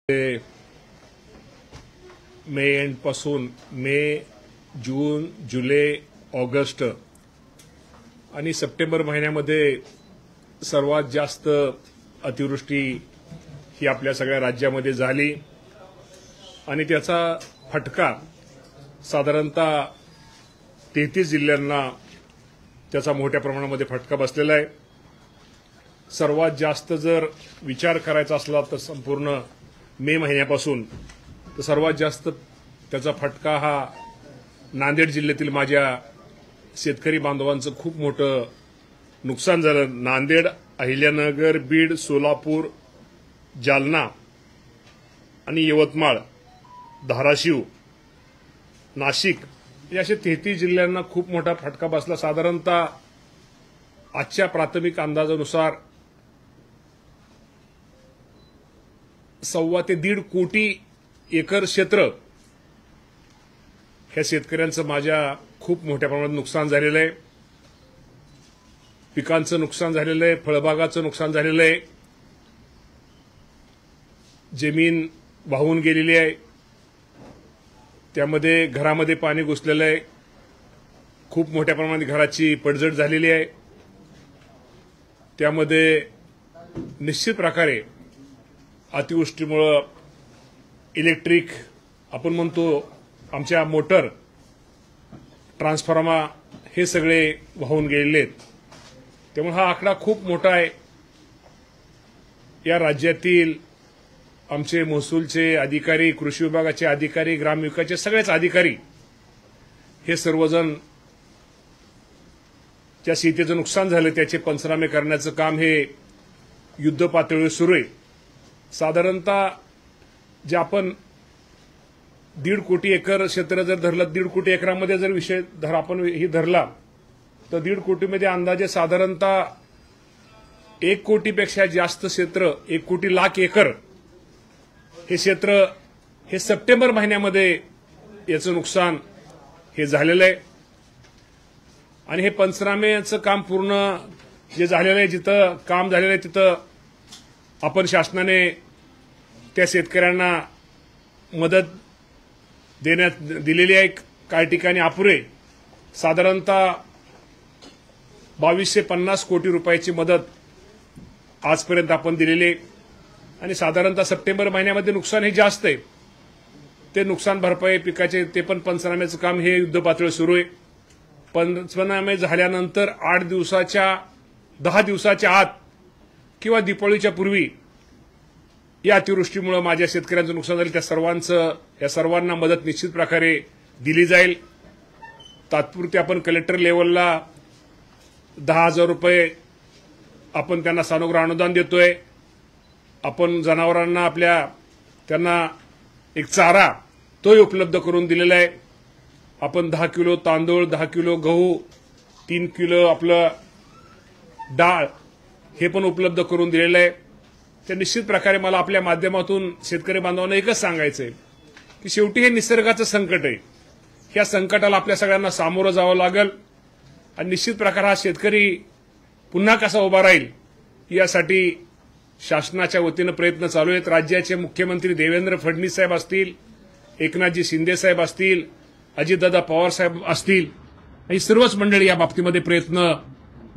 मे end पासून मे, जून, जुलै, August आणि September महिन्यामध्ये सर्वात जास्त अतिवृष्टी ही आपल्या सगळ्या राज्यामध्ये झाली आणि त्याचा फटका साधारणतः 33 जिल्ह्यांना त्याचा मोठ्या प्रमाणामध्ये फटका बसलेला आहे। सर्वात जास्त जर विचार करायचा असला तर संपूर्ण मे महिन्यापासून तर सर्वात जास्त त्याचा फटका हा नांदेड जिल्ह्यातील माझ्या शेतकरी बांधवांचं खूप मोठं नुकसान झालं। नांदेड, अहिल्यानगर, बीड, सोलापूर, जालना आणि यवतमाळ, धाराशिव, नाशिक या अशा 33 जिल्ह्यांना खूप मोठा फटका बसला। साधारणतः आजच्या प्राथमिक अंदाजानुसार 1.25 ते 1.5 कोटी एकर क्षेत्र ह्या शेतकऱ्यांचं माझ्या खूप मोठ्या प्रमाणात नुकसान झालेलं आहे। पिकांचं नुकसान झालेलं आहे, फळबागाचं नुकसान झालेलं आहे, जमीन वाहून गेलेली आहे, त्यामध्ये घरामध्ये पाणी घुसलेलं आहे, खूप मोठ्या प्रमाणात घराची पडझड झालेली आहे। त्यामध्ये निश्चित प्रकारे अतिवृष्टीमुळे इलेक्ट्रिक आपण म्हणतो आमच्या मोटर, ट्रान्सफॉर्मर हे सगळे वाहून गेलेले आहेत। त्यामुळे हा आकडा खूप मोठा आहे। या राज्यातील आमचे महसूलचे अधिकारी, कृषी विभागाचे अधिकारी, ग्रामविकासचे सगळेच अधिकारी हे सर्वजण ज्या शेतीचं नुकसान झालं त्याचे पंचनामे करण्याचं काम हे युद्ध पातळीवर सुरू आहे। साधारणतः जे आपण 1.5 कोटी एकर क्षेत्र जर धरलं, 1.5 कोटी एकरामध्ये जर विषय आपण ही धरला तर 1.5 कोटीमध्ये अंदाजे साधारणतः 1 कोटीपेक्षा जास्त क्षेत्र, 1 कोटी लाख एकर हे क्षेत्र हे सप्टेंबर महिन्यामध्ये याचं नुकसान हे झालेलं आहे। आणि हे पंचनाम्याचं काम पूर्ण जे झालेलं आहे, जिथं काम झालेलं आहे तिथं आपण शासनाने त्या शेतकऱ्यांना मदत देण्यात दिलेली आहे। काही ठिकाणी अपुरे साधारणतः 2250 कोटी रुपयाची मदत आजपर्यंत आपण दिलेली आहे। आणि साधारणतः सप्टेंबर महिन्यामध्ये नुकसान हे जास्त आहे, ते नुकसान भरपाई पिकाचे ते पण पंचनाम्याचं काम हे युद्ध पातळीवर सुरू आहे। पंचनामे झाल्यानंतर 8 दिवसाच्या 10 दिवसाच्या आत किंवा दिवाळीच्या पूर्वी या अतिवृष्टीमुळे माझ्या शेतकऱ्यांचं नुकसान झालं त्या सर्वांना मदत निश्चित प्रकारे दिली जाईल। तात्पुरती आपण कलेक्टर लेव्हलला 10,000 रुपये आपण त्यांना सानुग्रह अनुदान देतोय। आपण जनावरांना आपल्या त्यांना एक चारा तोही उपलब्ध करून दिलेला आहे। आपण 10 किलो तांदूळ, 10 किलो गहू, 3 किलो आपलं डाळ हे पण उपलब्ध करून दिलेलं आहे। तर निश्चित प्रकारे मला आपल्या माध्यमातून शेतकरी बांधवांना एकच सांगायचं आहे की शेवटी हे निसर्गाचं संकट आहे। ह्या संकटाला आपल्या सगळ्यांना सामोरं जावं लागेल आणि निश्चित प्रकारे हा शेतकरी पुन्हा कसा उभा राहील यासाठी शासनाच्या वतीनं प्रयत्न चालू आहेत। राज्याचे मुख्यमंत्री देवेंद्र फडणवीस साहेब असतील, एकनाथजी शिंदे साहेब असतील, अजितदादा पवार साहेब असतील, ही सर्वच मंडळी या बाबतीमध्ये प्रयत्न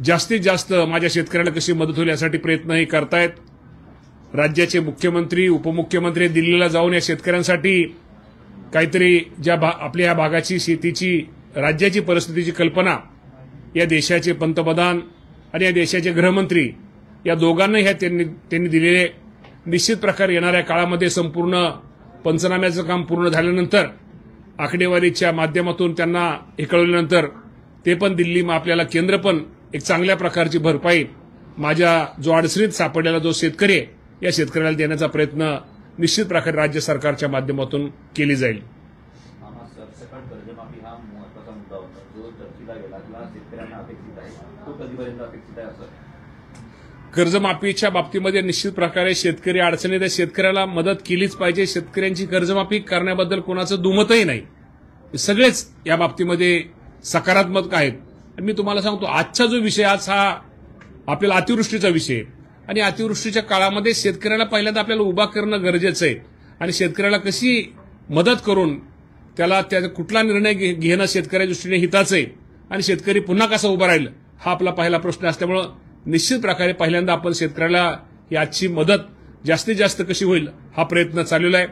जास्तीत जास्त माझ्या शेतकऱ्याला कशी मदत होईल यासाठी प्रयत्नही करतायत। राज्याचे मुख्यमंत्री, उपमुख्यमंत्री दिल्लीला जाऊन या शेतकऱ्यांसाठी काहीतरी ज्या आपल्या या भागाची शेतीची, राज्याची परिस्थितीची कल्पना या देशाचे पंतप्रधान आणि या देशाचे गृहमंत्री या दोघांनाही त्यांनी दिलेले। निश्चित प्रकारे येणाऱ्या काळामध्ये संपूर्ण पंचनाम्याचं काम पूर्ण झाल्यानंतर आकडेवारीच्या माध्यमातून त्यांना हे कळवल्यानंतर ते पण दिल्ली आपल्याला केंद्र पण एक चांगल्या प्रकारची भरपाई माझ्या जो अडचणीत सापडलेला जो शेतकरी आहे या शेतकऱ्याला देण्याचा प्रयत्न निश्चित प्रकारे राज्य सरकारच्या माध्यमातून केली जाईल। कर्जमाफीच्या बाबतीमध्ये निश्चित प्रकारे शेतकरी अडचणीत आहे, शेतकऱ्याला मदत केलीच पाहिजे। शेतकऱ्यांची कर्जमाफी करण्याबद्दल कोणाचं दुमतही नाही, सगळेच या बाबतीमध्ये सकारात्मक आहेत। मी तुम्हाला सांगतो आजचा जो विषय आज हा आपल्याला अतिवृष्टीचा विषय आणि अतिवृष्टीच्या काळामध्ये शेतकऱ्याला पहिल्यांदा आपल्याला उभा करणं गरजेचं आहे। आणि शेतकऱ्याला कशी मदत करून त्याला कुठला निर्णय घेणं शेतकऱ्याच्या दृष्टीने हिताचं आहे आणि शेतकरी पुन्हा कसा उभा राहील हा आपला पहिला प्रश्न असल्यामुळे निश्चित प्रकारे पहिल्यांदा आपण शेतकऱ्याला याची मदत जास्तीत जास्त कशी होईल हा प्रयत्न चाललेला आहे.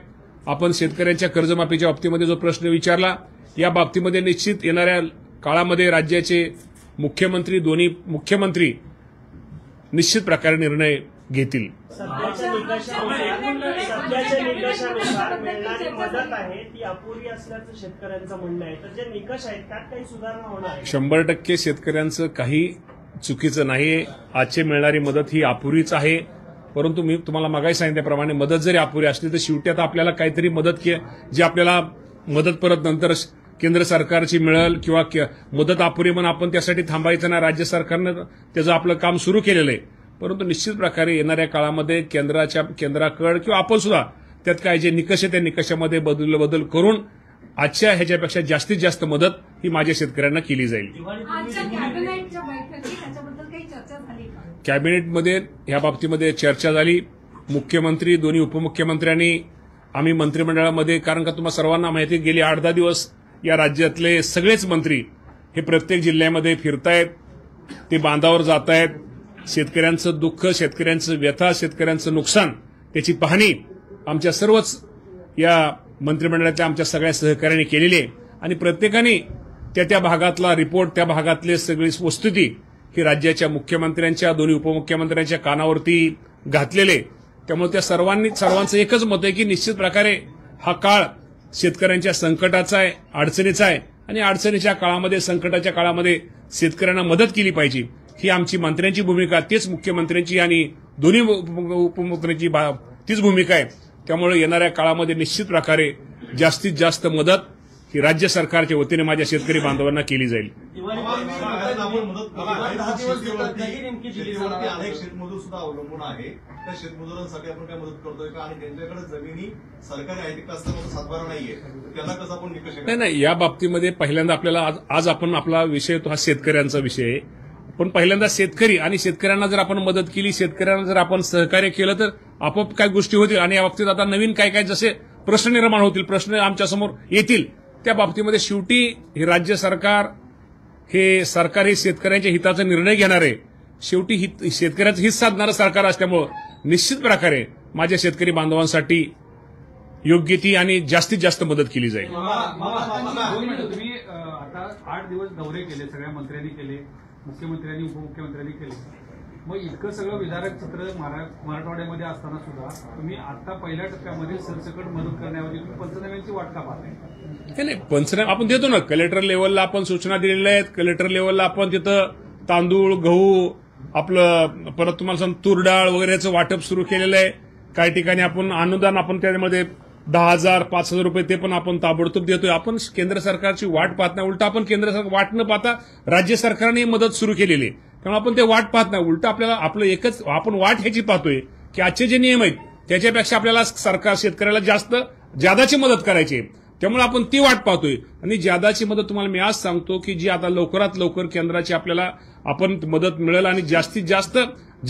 आपण शेतकऱ्यांच्या कर्जमाफीच्या बाबतीमध्ये जो प्रश्न विचारला या बाबतीमध्ये निश्चित येणाऱ्या काळामध्ये राज्याचे मुख्यमंत्री दोन्ही मुख्यमंत्री निश्चित प्रकारे निर्णय घेतील. सध्याच्या निकषानुसार मिळणारी मदत आहे ती अपुरी असल्याचं शेतकऱ्यांचं म्हणणं आहे. तर जे निकष आहेत त्यात काही सुधारणा होणार आहे? 100% शेतकऱ्यांचं काही चुकीचं नाहीये. आजची मिळणारी मदत ही अपुरीच आहे. परंतु मी तुम्हाला मागाही सांगितल्याप्रमाणे मदत जरी अपुरी असली तर शेवटी आता आपल्याला काहीतरी मदत जी आपल्याला मदत परत नंतर केंद्र सरकारची मिळेल किंवा मदत अपुरी म्हणून आपण त्यासाठी थांबायचं नाही. राज्य सरकारनं त्याचं आपलं काम सुरू केलेलं आहे. परंतु निश्चित प्रकारे येणाऱ्या काळामध्ये केंद्राकडे किंवा आपण सुद्धा त्यात काय जे निकष आहे त्या निकषामध्ये बदल करून आजच्या ह्याच्यापेक्षा जास्तीत जास्त मदत ही माझ्या शेतकऱ्यांना केली जाईल. कॅबिनेटमध्ये या बाबतीमध्ये चर्चा झाली. मुख्यमंत्री दोन्ही उपमुख्यमंत्र्यांनी आम्ही मंत्रिमंडळामध्ये कारण का तुम्हाला सर्वांना माहिती गेली 8-10 दिवस या राज्यातले सगळेच मंत्री हे प्रत्येक जिल्ह्यामध्ये फिरतायत. ते बांधावर जात आहेत. शेतकऱ्यांचं दुःख शेतकऱ्यांचं व्यथा शेतकऱ्यांचं नुकसान त्याची पाहणी आमच्या सर्वच या मंत्रिमंडळातल्या आमच्या सगळ्या सहकार्याने केलेली आहे आणि प्रत्येकाने त्या भागातला रिपोर्ट त्या भागातले सगळी वस्तुस्थिती ही राज्याच्या मुख्यमंत्र्यांच्या दोन्ही उपमुख्यमंत्र्यांच्या कानावरती घातलेले. त्यामुळे त्या सर्वांचं एकच मत आहे की निश्चित प्रकारे हा काळ शेतकऱ्यांच्या संकटाचा आहे अडचणीचा आहे आणि अडचणीच्या काळामध्ये संकटाच्या काळामध्ये शेतकऱ्यांना मदत केली पाहिजे ही आमची मंत्र्यांची भूमिका तीच मुख्यमंत्र्यांची आणि दोन्ही उपमुख्यमंत्र्यांची तीच भूमिका आहे. त्यामुळे येणाऱ्या काळामध्ये निश्चित प्रकारे जास्तीत जास्त मदत ही राज्य सरकारच्या वतीने माझ्या शेतकरी बांधवांना केली जाईल. अनेक शेतमजूर सुद्धा अवलंबून आहे त्या शेतमजुरांसाठी आपण काय मदत करतोय का आणि त्यांच्याकडे जमिनी सरकारी आहे असताना सातबारा नाहीये त्याला कसं आपण निकष नाही या बाबतीमध्ये पहिल्यांदा आपल्याला आज आपण आपला विषय तो हा शेतकऱ्यांचा विषय आहे. पण पहिल्यांदा शेतकरी आणि शेतकऱ्यांना जर आपण मदत केली शेतकऱ्यांना जर आपण सहकार्य केलं तर आपोआप काय गोष्टी होतील आणि या बाबतीत आता नवीन काय जसे प्रश्न निर्माण होतील प्रश्न आमच्यासमोर येतील त्या बाबतीमध्ये शेवटी हे राज्य सरकार हे शेतकऱ्यांच्या हिताचा निर्णय घेणार आहे. शेवटी शेतकऱ्याचं हित साधणारं सरकार असल्यामुळे निश्चित प्रकारे माझ्या शेतकरी बांधवांसाठी योग्य ती आणि जास्तीत जास्त मदत केली जाईल. तुम्ही आता 8 दिवस दौरे केले सगळ्या मंत्र्यांनी केले मुख्यमंत्र्यांनी उपमुख्यमंत्र्यांनी केले मग इतकं सगळं विदारक चित्र मराठवाड्यामध्ये असताना सुद्धा तुम्ही आता पहिल्या टप्प्यामध्ये सरसकट मदत करण्याऐवजी तुम्ही पंचनाम्यांची वाट का पाहताय? नाही पंचनामे आपण देतो ना कलेक्टर लेव्हलला आपण सूचना दिलेल्या आहेत. कलेक्टर लेव्हलला आपण तिथं तांदूळ गहू आपलं परत तुम्हाला सांग तूर डाळ वगैरेचं वाटप सुरू केलेलं आहे. काही ठिकाणी आपण अनुदान आपण त्यामध्ये 10,000 5,000 रुपये ते पण आपण ताबडतोब देतोय. आपण केंद्र सरकारची वाट पाहत नाही उलट आपण केंद्र सरकार वाट न पाहता राज्य सरकारने मदत सुरू केलेली आहे. त्यामुळे आपण ते वाट पाहत नाही उलट आपल्याला आपलं एकच आपण वाट ह्याची पाहतोय की आजचे जे नियम आहेत त्याच्यापेक्षा आपल्याला सरकार शेतकऱ्याला जादाची मदत करायची आहे. त्यामुळे आपण ती वाट पाहतोय आणि जादाची मदत तुम्हाला मी आज सांगतो की जी आता लवकरात लवकर केंद्राची आपल्याला आपण मदत मिळेल आणि जास्तीत जास्त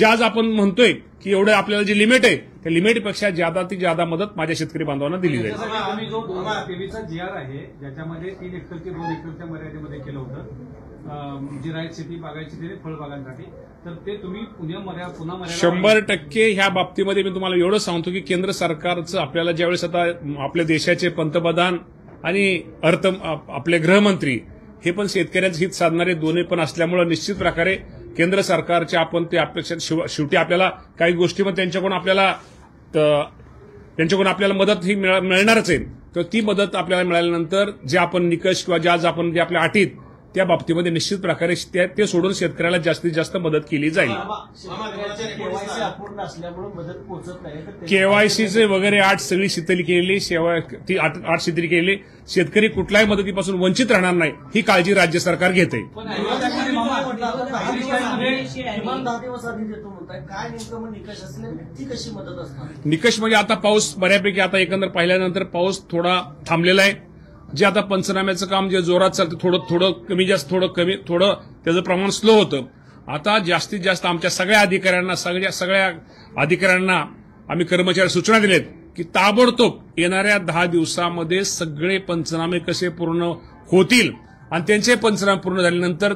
आज आपण म्हणतोय की एवढं आपल्याला जे लिमिट आहे त्या लिमिटपेक्षा जादा मदत माझ्या शेतकरी बांधवांना दिली जाईल. आम्ही जो 2023चा GR आहे ज्याच्यामध्ये 3 हेक्टर ते 2 हेक्टरच्या मर्यादेमध्ये केलं होतं जिरायत शेती बागायची शेती फळबागांसाठी तर ते तुम्ही पुन्हा 100% ह्या बाबतीमध्ये मी तुम्हाला एवढं सांगतो की केंद्र सरकारचं आपल्याला ज्यावेळेस आता आपल्या देशाचे पंतप्रधान आणि आपले गृहमंत्री हे पण शेतकऱ्यांचं हित साधणारे दोन्ही पण असल्यामुळे निश्चित प्रकारे केंद्र सरकारच्या आपण ते अपेक्षा शेवटी आपल्याला काही गोष्टीमध्ये त्यांच्याकडून आपल्याला मदत ही मिळणारच आहे. तर ती मदत आपल्याला मिळाल्यानंतर जे आपण निकष किंवा जे आपल्या अटीत त्या बाबतीमध्ये निश्चित प्रकारे ते सोडून शेतकऱ्याला जास्तीत जास्त मदत केली जाईल. केवायसीचे वगैरे 8 सगळी शिथिल केलेली ती 8 शिथिल केलेली शेतकरी कुठल्याही मदतीपासून वंचित राहणार नाही ही काळजी राज्य सरकार घेते. निकष म्हणजे आता पाऊस बऱ्यापैकी आता एकंदर पाहिल्यानंतर पाऊस थोडा थांबलेला आहे. जे आता पंचनाम्याचं काम जे जोरात चालतं थोडं कमी जास्त थोडं त्याचं प्रमाण स्लो होतं. आता जास्तीत जास्त आमच्या सगळ्या अधिकाऱ्यांना आम्ही कर्मचारी सूचना दिलेत की ताबडतोब येणाऱ्या 10 दिवसामध्ये सगळे पंचनामे कसे पूर्ण होतील आणि त्यांचे पंचनामे पूर्ण झाल्यानंतर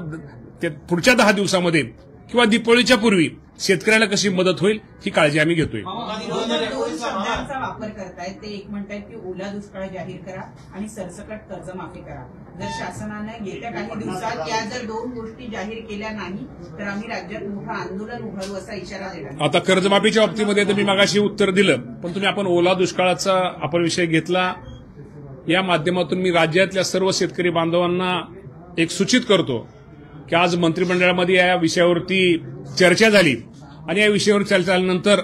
पुढच्या 10 दिवसामध्ये किंवा दीपावलीच्या पूर्वी शेतकऱ्याला कशी मदत होईल ही काळजी आम्ही घेतोय. दोन शब्दांचा वापर करतायत. ते एक म्हणतायत की ओला दुष्काळ जाहीर करा आणि सरसकट कर्जमाफी करा. जर शासनाने येत्या काही दिवसात या जर 2 गोष्टी जाहीर केल्या नाही तर आम्ही राज्यात मोठं आंदोलन उभारू असा इशारा दिला. आता कर्जमाफीच्या बाबतीमध्ये तर मी मागाशी उत्तर दिलं, पण आपण ओला दुष्काळाचा आपण विषय घेतला. या माध्यमातून मी राज्यातल्या सर्व शेतकरी बांधवांना एक सूचित करतो की आज मंत्रिमंडळामध्ये या विषयावरती चर्चा झाली आणि या विषयावर चर्चा झाल्यानंतर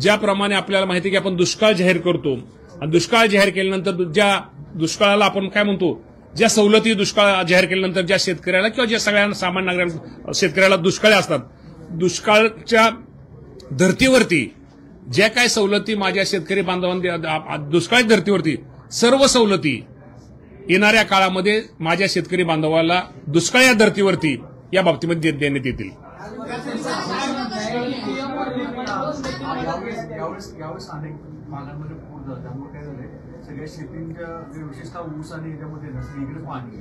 ज्याप्रमाणे आपल्याला माहिती की आपण दुष्काळ जाहीर करतो आणि दुष्काळ जाहीर केल्यानंतर ज्या दुष्काळाला आपण काय म्हणतो, ज्या सवलती दुष्काळ जाहीर केल्यानंतर ज्या शेतकऱ्याला किंवा ज्या सगळ्या सामान्य नागरिकांना शेतकऱ्याला दुष्काळी असतात, दुष्काळच्या धर्तीवरती ज्या काय सवलती माझ्या शेतकरी बांधवांना दुष्काळी धर्तीवरती सर्व सवलती येणाऱ्या काळामध्ये माझ्या शेतकरी बांधवाला दुष्काळ या धर्तीवरती या बाबतीमध्ये देण्यात येतील. यावेळेस अनेक भागांमध्ये पूर झाला, त्यामुळे काय झालंय सगळ्या शेतीच्या विशेषतः ऊस आणि याच्यामध्ये इकडे पाणी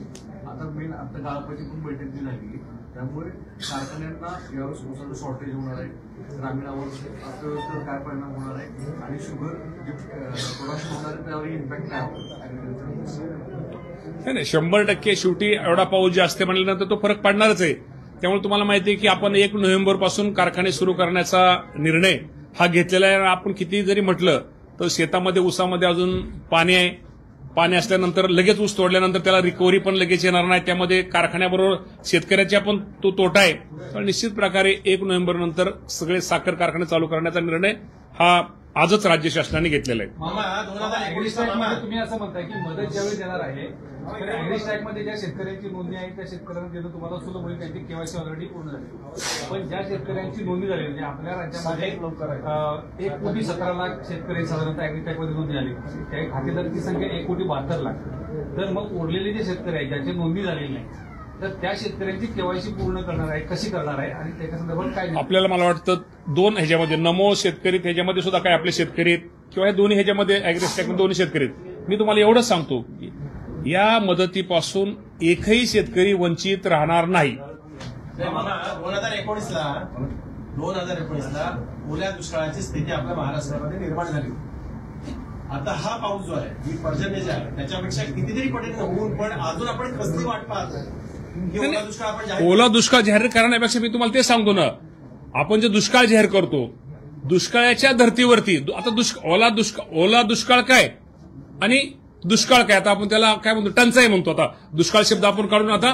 आता मेन आता गाळपाची पण बैठक जी झाली त्यामुळे कारखान्यांना यावेळेस ऊसाचं शॉर्टेज होणार आहे. ग्रामीणावर अर्थव्यवस्थेवर काय परिणाम होणार आहे आणि शुगर जे प्रोडक्शन होणार आहे त्यावर इम्पॅक्ट काय होणार नाही 100% शेवटी एवढा पाऊस जास्त म्हणल्यानंतर तो फरक पडणारच आहे. त्यामुळे तुम्हाला माहिती आहे की आपण 1 नोव्हेंबरपासून कारखाने सुरू करण्याचा निर्णय हा घेतलेला आहे. आपण किती जरी म्हटलं तर शेतामध्ये ऊसामध्ये अजून पाणी आहे. पाणी असल्यानंतर लगेच ऊस तोडल्यानंतर त्याला रिकव्हरी पण लगेच येणार नाही. त्यामध्ये कारखान्याबरोबर शेतकऱ्याचा पण तो तोटा आहे. पण निश्चित प्रकारे 1 नोव्हेंबर नंतर सगळे साखर कारखाने चालू करण्याचा निर्णय हा आजच राज्य शासनाने घेतलेला आहे. तुम्ही असं म्हणताय की मदत ज्यावेळी देणार आहे तर अॅग्रीस्टॅकमध्ये ज्या शेतकऱ्यांची नोंदणी आहे त्या शेतकऱ्यांना देणं तुम्हाला सुलभ होईल, त्यांची केवायसी ऑलरेडी पूर्ण झाली. पण ज्या शेतकऱ्यांची नोंदणी झाली म्हणजे आपल्या राज्यामध्ये 1,17,00,000 शेतकरी साधारणतः अॅग्रीस्टॅकमध्ये नोंदणी झाली. त्या खातेदारांची संख्या 1,72,00,000. तर मग उरलेले जे शेतकरी आहेत ज्याची नोंदणी झालेली नाही तर त्या शेतकऱ्यांची केवायसी पूर्ण करणार आहे, कशी करणार आहे आणि त्याच्या संदर्भात काय आपल्याला मला वाटतं 2 ह्याच्यामध्ये नमो शेतकरी ह्याच्यामध्ये सुद्धा काय आपले शेतकरी किंवा या दोन्ही ह्याच्यामध्ये अॅग्रीस्टॅक दोन्ही शेतकरी मी तुम्हाला एवढंच सांगतो की या मदतीपासून एकही शेतकरी वंचित राहणार नाही. 2019ला ओल्या दुष्काळाची स्थिती आपल्या महाराष्ट्रामध्ये निर्माण झाली. आता हा पाऊस जो आहे ही पर्जन्य जे आहे त्याच्यापेक्षा कितीतरी पटीने होऊन पण अजून आपण कसली वाट पाहतो. ओला दुष्काळ जाहीर करण्यापेक्षा मी तुम्हाला ते सांगतो ना, आपण जे दुष्काळ जाहीर करतो दुष्काळाच्या धर्तीवरती आता ओला दुष्काळ काय आणि दुष्काळ काय, आता आपण त्याला काय म्हणतो टंचाई म्हणतो. आता दुष्काळ शब्द आपण काढून आता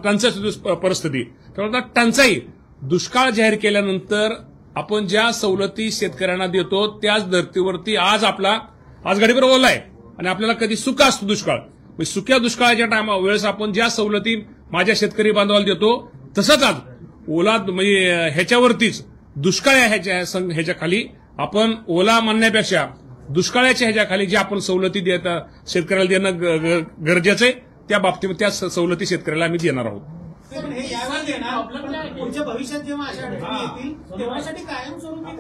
टंचाई परिस्थिती. त्यामुळे आता टंचाई दुष्काळ जाहीर केल्यानंतर आपण ज्या सवलती शेतकऱ्यांना देतो त्याच धर्तीवरती आज गाडीवर ओला आहे आणि आपल्याला कधी सुका असतो दुष्काळ. सुक्या दुष्काळाच्या वेळेस आपण ज्या सवलती माझ्या शेतकरी बांधवाला देतो तसंच आज ओला म्हणजे ह्याच्यावरतीच दुष्काळ ह्याच्या खाली आपण ओला म्हणण्यापेक्षा दुष्काळाच्या ह्याच्याखाली ज्या आपण सवलती देत शेतकऱ्याला देणं गरजेचं आहे त्या बाबतीत त्या सवलती शेतकऱ्याला आम्ही देणार आहोत. पुढच्या भविष्यात जेव्हा अशा अडचणी येतील तेव्हासाठी कायमस्वरूपी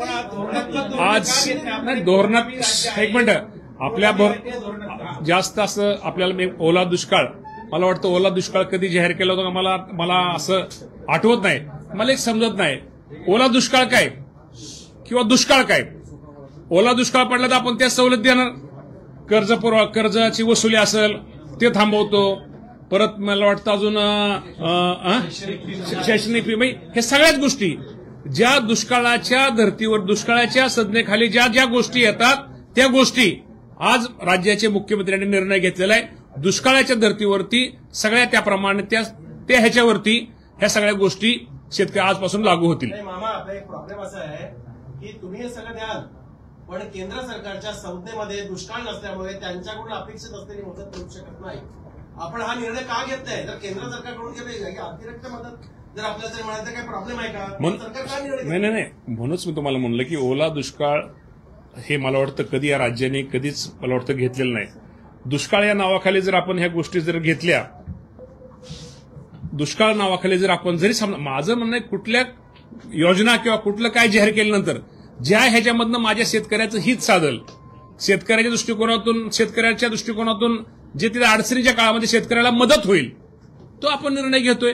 आज नाही धोरणात एक मिनिट आपल्या जास्त असं आपल्याला ओला दुष्काळ मला वाटतं ओला दुष्काळ कधी जाहीर केला होता मला असं आठवत नाही. मला एक समजत नाही ओला दुष्काळ काय किंवा दुष्काळ काय. ओला दुष्काळ पडला तर आपण त्या सवलत देणार. कर्जाची वसुली असेल ते थांबवतो. परत मला वाटतं अजून शैक्षणिक फी हे सगळ्याच गोष्टी ज्या दुष्काळाच्या धर्तीवर दुष्काळाच्या संज्ञेखाली ज्या गोष्टी येतात त्या गोष्टी आज राज्याचे मुख्यमंत्र्यांनी निर्णय घेतलेला आहे. दुष्काळाच्या धर्तीवरती सगळ्या त्याप्रमाणे त्या ह्याच्यावरती ह्या सगळ्या गोष्टी शेतकरी आजपासून लागू होतील. मामा आपला एक प्रॉब्लेम असा आहे की तुम्ही हे सगळं द्याल पण केंद्र सरकारच्या संज्ञेमध्ये दुष्काळ नसल्यामुळे त्यांच्याकडून अपेक्षित असलेली मदत करू शकत नाही. आपण हा निर्णय का घेत नाही? तर केंद्र सरकारकडून घेतली की अतिरिक्त मदत जर आपल्याला जर म्हणायचं काही प्रॉब्लेम आहे का? सरकार का निर्णय नाही म्हणूनच मी तुम्हाला म्हणलं की ओला दुष्काळ हे मला वाटतं कधी या राज्याने कधीच मला वाटतं घेतलेलं नाही. दुष्काळ या नावाखाली जर आपण ह्या गोष्टी जर घेतल्या दुष्काळ नावाखाली जर आपण जरी माझं म्हणणं कुठल्या योजना किंवा कुठलं काय जाहीर केल्यानंतर ज्या ह्याच्यामधनं माझ्या शेतकऱ्याचं हित साधल शेतकऱ्याच्या दृष्टिकोनातून जे तिथे अडचणीच्या काळामध्ये शेतकऱ्याला मदत होईल तो आपण निर्णय घेतोय.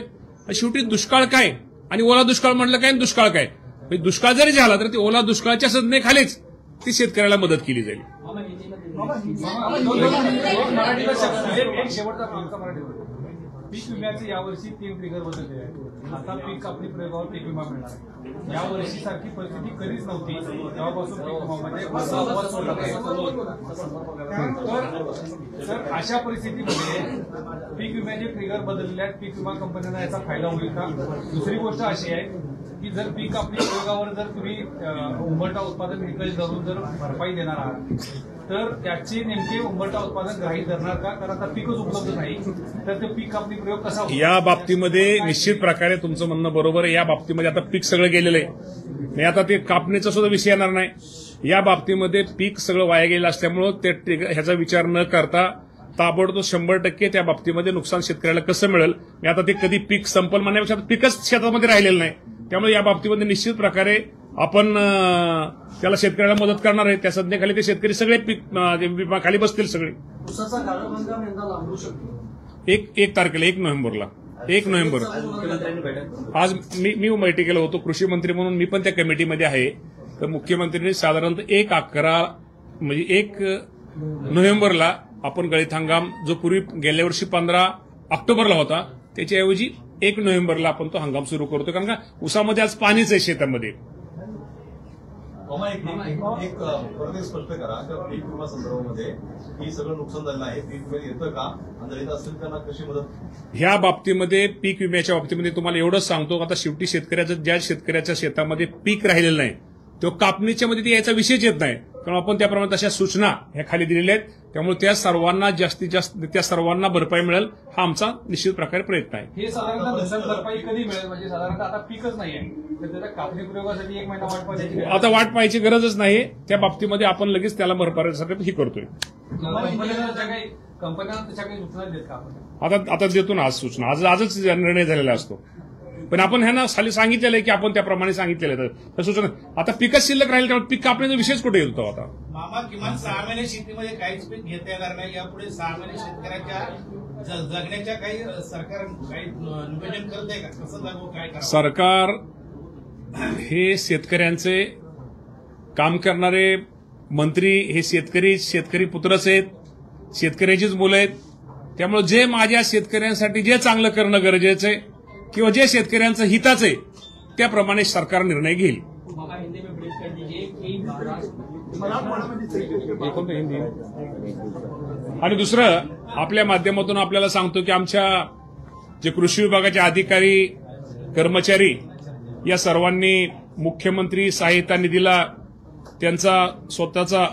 शेवटी दुष्काळ काय आणि ओला दुष्काळ म्हटलं काय आणि दुष्काळ काय, दुष्काळ जरी झाला तर ती ओला दुष्काळाच्या संज्ञेखालीच ती शेतकऱ्याला मदत केली जाईल. पीक विम्याचे यावर्षी 3 ट्रिगर बदलले आहेत. आता पीक कापणी प्रयोगावर पीक विमा मिळणार आहे. या वर्षी सारखी परिस्थिती कधीच नव्हती तेव्हापासून पीक विमामध्ये तर अशा परिस्थितीमध्ये पीक विम्याचे ट्रिगर बदलले आहेत. पीक विमा कंपन्यांना याचा फायदा होईल का? दुसरी गोष्ट अशी आहे की जर पीक कापणी प्रयोगावर जर तुम्ही उंबरठा उत्पादन निकष धरून जर भरपाई देणार आहात तर त्याची नेमके उंबरठा उत्पादन ग्राह्य धरणार का? कारण आता पीकच उपलब्ध नाही तर ते पीक कापणी प्रयोग कसा होईल? या बाबतीमध्ये निश्चित प्रकारे तुमचं म्हणणं बरोबर आहे. या बाबतीमध्ये आता पीक सगळं गेलेलं आहे, नाही आता ते कापणीचा सुद्धा विषय येणार नाही. या बाबतीमध्ये पीक सगळं वाया गेलं असल्यामुळं ह्याचा विचार न करता ताबडतोब 100% त्या बाबतीमध्ये नुकसान शेतकऱ्याला कसं मिळेल. आता ते कधी पीक संपल म्हणण्यापेक्षा पीकच शेतामध्ये राहिलेलं नाही, त्यामुळे या बाबतीमध्ये निश्चित प्रकारे आपण त्याला शेतकऱ्याला मदत करणार आहे. त्या संज्ञेखाली ते शेतकरी सगळे पीक विमाखाली बसतील सगळे. ऊसाचा गाळप हंगाम यंदा लांबू शकतो. 1 तारखेला 1 नोव्हेंबरला 1 नोव्हेंबर आज मी बैठकीला होतो कृषी मंत्री म्हणून, मी पण त्या कमिटीमध्ये आहे. तर मुख्यमंत्र्यांनी साधारणतः 1 नोव्हेंबरला आपण गळीत हंगाम जो पूर्वी गेल्या वर्षी 15 ऑक्टोबरला होता त्याच्याऐवजी 1 नोव्हेंबरला आपण तो हंगाम सुरू करतो, कारण का उसामध्ये आज पाणीच आहे शेतामध्ये. एक स्पष्ट करा त्या पीक विमा संदर्भामध्ये ही सगळं नुकसान झालं आहे, पीक विमा येतं का आणि जर येत असेल त्यांना कशी मदत? ह्या बाबतीमध्ये पीक विम्याच्या बाबतीमध्ये तुम्हाला एवढंच सांगतो, आता शेवटी ज्या शेतकऱ्याच्या शेतामध्ये पीक राहिलेलं नाही तो कापणीच्या मध्ये यायचा विषयच येत नाही, कारण आपण त्याप्रमाणे तशा सूचना ह्या खाली दिलेल्या आहेत. त्यामुळे त्या सर्वांना जास्तीत जास्त त्या सर्वांना भरपाई मिळेल हा आमचा निश्चित प्रकारे प्रयत्न आहे. हे साधारणतः नुकसान भरपाई कधी मिळेल? म्हणजे साधारणतः आता पीकच नाही आहे तर त्याच्या कापणी प्रयोगासाठी 1 महिना वाट पाहायची आता वाट पाहायची गरजच नाही. त्या बाबतीमध्ये आपण लगेच त्याला भरपाईसाठी ही करतोय. कंपन्यांना त्याच्या काही सूचना देत का आपण? आता देतो ना आज सूचना, आजच निर्णय झालेला असतो, पण आपण ह्यांना खाली सांगितलेलं आहे की आपण त्याप्रमाणे सांगितलेलं आहे सूचना. आता पिकच शिल्लक राहील त्यामुळे पीक कापण्याचा विषयच कुठे येतो आता? मामा किमान 6 महिने शेतीमध्ये काहीच पीक घेता येणार नाही. यापुढे 6 महिने शेतकऱ्याच्या जगण्याच्या काही सरकार काही नियोजन करत आहे का? कसं जगू काय करा? सरकार हे शेतकऱ्यांचे काम करणारे मंत्री हे शेतकरी पुत्रच आहेत, शेतकऱ्याचीच मुलं आहेत. त्यामुळे जे माझ्या शेतकऱ्यांसाठी जे चांगलं करणं गरजेचं आहे किंवा जे शेतकऱ्यांचं हिताचं आहे त्याप्रमाणे सरकार निर्णय घेईल. आणि दुसरं आपल्या माध्यमातून आपल्याला सांगतो की आमच्या जे कृषी विभागाचे अधिकारी कर्मचारी या सर्वांनी मुख्यमंत्री सहायता निधीला त्यांचा स्वतःचा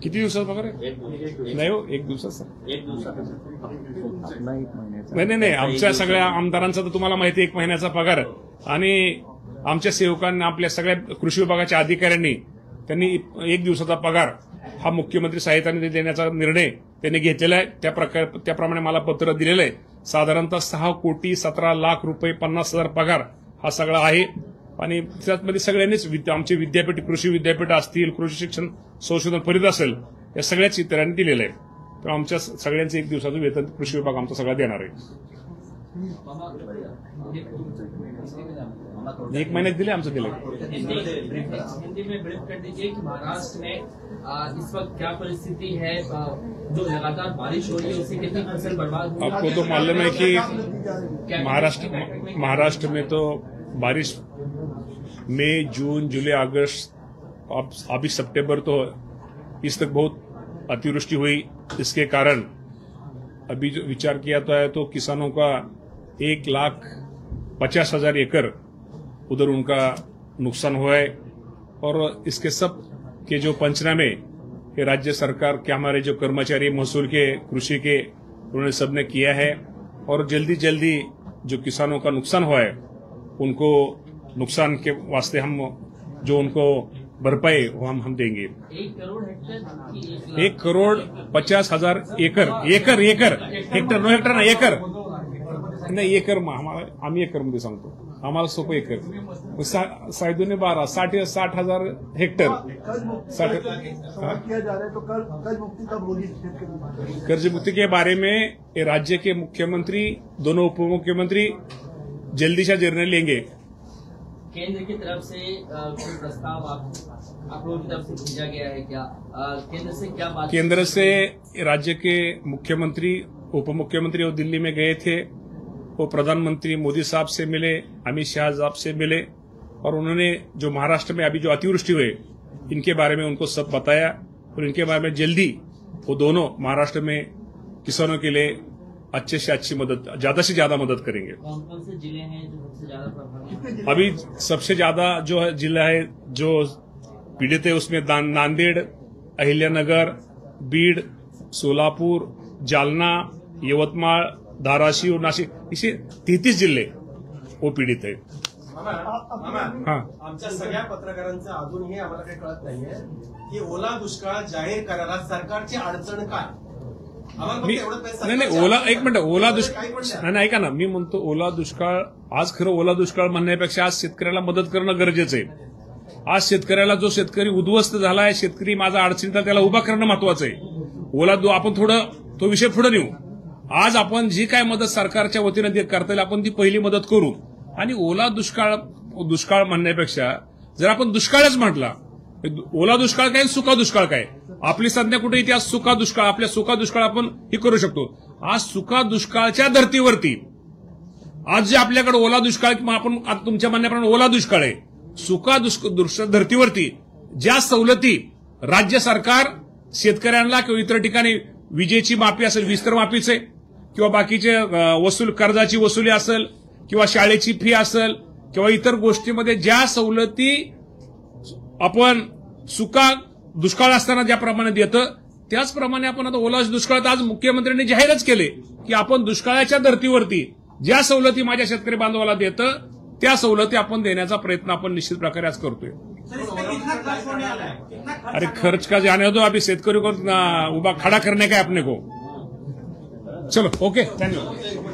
किती दिवसाचा पगार आहे? नाही हो, 1 दिवसाचा नाही आमच्या सगळ्या आमदारांचा तर तुम्हाला माहिती 1 महिन्याचा पगार. आणि आमच्या सेवकांना आपल्या सगळ्या कृषी विभागाच्या अधिकाऱ्यांनी त्यांनी 1 दिवसाचा पगार हा मुख्यमंत्री सहायता निधी देण्याचा निर्णय त्यांनी घेतलेला आहे. त्याप्रमाणे मला पत्र दिलेलं आहे. साधारणतः 6,17,00,000 रुपये 50,000 पगार हा सगळा आहे. आणि त्यामध्ये सगळ्यांनीच आमचे विद्यापीठ कृषी विद्यापीठ असतील, कृषी शिक्षण संशोधन परिषद असेल, या सगळ्याच इतरांनी दिलेलं आहे. तर आमच्या सगळ्यांचं 1 दिवसाचं वेतन कृषी विभाग आमचा सगळा देणार आहे. 1 महिन्यात दिले आमचं दिलं. हिंदी में ब्रीफ कर दीजिए कि महाराष्ट्र में इस वक्त क्या परिस्थिति है, जो लगातार बारिश हो रही है उससे कितनी फसल बर्बाद हुई? आपको तो मालूम है कि महाराष्ट्र में तो बारिश मई, जून, जुलाई, अगस्त, अभी सितंबर तो इस तक बहुत अतिवृष्टि हुई. इसके कारण अभी जो विचार किया है तो किसानों का 1,50,000 एकड़ उधर उनका नुकसान हुआ है. और इसके सब के जो पंचनामे के राज्य सरकार के हमारे जो कर्मचारी महसूल के, कृषि के, उन्होंने सबने किया है. और जल्दी जल्दी जो किसानों का नुकसान हुआ है उनको नुकसान के वास्ते हम जो उनको भरपाई वो हम देंगे. 1 करोड़ हेक्टेयर 1,50,000 एकड़ हेक्टर नो हेक्टर ना एकड़ नाही एकर आम्ही एकरमध्ये सांगतो, आम्हाला सोपं एकर 12 60,000 हेक्टर किया जा रहा है, तो कर्ज मुक्ति कब होगी? कर्ज मुक्ति के बारे में राज्य के मुख्यमंत्री, दोनों उप मुख्यमंत्री जल्दी से निर्णय लेंगे। केंद्र की तरफ से कोई प्रस्ताव आप लोगों की तरफ से भेजा गया है क्या? केंद्र से क्या बात? केंद्र से राज्य के मुख्यमंत्री, उप मुख्यमंत्री वो दिल्ली में गए थे, वो प्रधानमंत्री मोदी साहब से मिले, अमित शाह साहब से मिले, और उन्होंने जो महाराष्ट्र में अभी जो अतिवृष्टि हुए इनके बारे में उनको सब बताया, और इनके बारे में जल्दी वो दोनों महाराष्ट्र में किसानों के लिए अच्छे से अच्छी मदद, ज्यादा से ज्यादा मदद करेंगे। कौन कौन से जिले हैं जो सबसे ज्यादा प्रभावित? अभी सबसे ज्यादा जो है जिला है जो पीड़ित है उसमें नांदेड़, अहिल्यानगर, बीड, सोलापुर, जालना, यवतमाळ, धाराशिव, नाशिक, इसे 33 जिल्हे वो पीडित आहे। मामा, आमच्या सगळ्या पत्रकारांचं अजूनही आम्हाला काही कळत नाहीये की ओला दुष्काळ जाहीर करायला सरकारची अडचण काय? नाही ओला, एक मिनिट, ओला दुष्काळ नाही, ऐका ना, मी म्हणतो ओला दुष्काळ, आज खरं ओला दुष्काळ म्हणण्यापेक्षा आज शेतकऱ्याला मदत करणं गरजेचं आहे। आज शेतकऱ्याला, जो शेतकरी उद्ध्वस्त झालाय, शेतकरी माझा अडचणीत, त्याला उभा करणं महत्वाचं आहे। आपण थोडं तो विषय पुढे नेऊ। आज आपण जी काय मदत सरकारच्या वतीनं करता येईल आपण ती पहिली मदत करू, आणि ओला दुष्काळ म्हणण्यापेक्षा जर आपण दुष्काळच म्हटला, ओला दुष्काळ काय सुका दुष्काळ काय, आपली संज्ञा कुठे इथे? आज सुका दुष्काळ, आपल्या सुका दुष्काळ आपण हे करू शकतो। आज सुका दुष्काळच्या धर्तीवरती आज जे आपल्याकडे ओला दुष्काळ, आपण तुमच्या म्हणण्याप्रमाणे ओला दुष्काळ आहे, सुका धर्तीवरती ज्या सवलती राज्य सरकार शेतकऱ्यांना किंवा इतर ठिकाणी विजेची माफी असेल, विस्तर माफीच आहे, किंवा बाकीचे कर्जाची वसुली असेल, किंवा शाळेची फी असेल, किंवा इतर गोष्टीमध्ये ज्या सवलती आपण सुका दुष्काळ असताना ज्याप्रमाणे देतं, त्याचप्रमाणे आपण आता ओला दुष्काळात आज मुख्यमंत्र्यांनी जाहीरच केले की आपण दुष्काळाच्या धर्तीवरती ज्या सवलती माझ्या शेतकरी बांधवाला देतं त्या सवलती आपण देण्याचा प्रयत्न आपण निश्चित प्रकारे आज करतोय। अरे खर्च का जाने दो, अभी शेतकरी को उबा खड़ा करने का अपने को। चलो ओके, धन्यवाद।